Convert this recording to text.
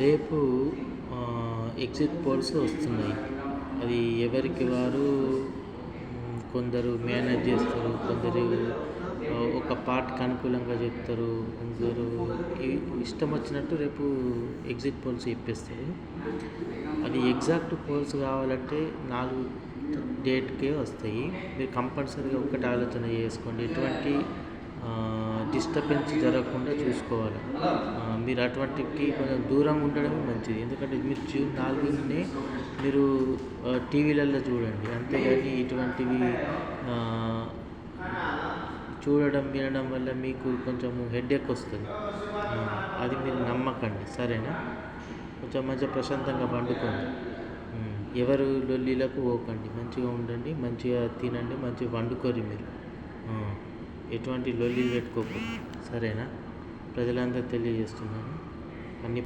రేపు exit polls వస్తున్నాయి. అది ఎవరికి వారు కొందరు మేనేజ్ చేస్తారు, కొందరు ఒక పార్ట్కి అనుకూలంగా చెప్తారు, కొందరు ఇష్టం వచ్చినట్టు రేపు ఎగ్జిట్ పోల్స్ చెప్పేస్తారు. అది ఎగ్జాక్ట్ పోల్స్ కావాలంటే 4 డేట్కే వస్తాయి. మీరు కంపల్సరీగా ఒకటి ఆలోచన చేసుకోండి, ఎటువంటి డిస్టర్బెన్స్ జరగకుండా చూసుకోవాలి. మీరు అటువంటికి కొంచెం దూరంగా ఉండడమే మంచిది. ఎందుకంటే మీరు జూన్ 4నే మీరు టీవీలలో చూడండి, అంతేగాని ఇటువంటివి చూడడం వినడం వల్ల మీకు కొంచెం హెడేక్ వస్తుంది. అది మీరు నమ్మకండి, సరేనా? కొంచెం మంచిగా ప్రశాంతంగా పండుకోండి. ఎవరు లొల్లిలకు పోకండి, మంచిగా ఉండండి, మంచిగా తినండి, మంచిగా వండుకోరు మీరు. ఎటువంటి లొల్లి పెట్టుకోకండి, సరేనా? ప్రజలందరూ తెలియజేస్తున్నాను. అన్ని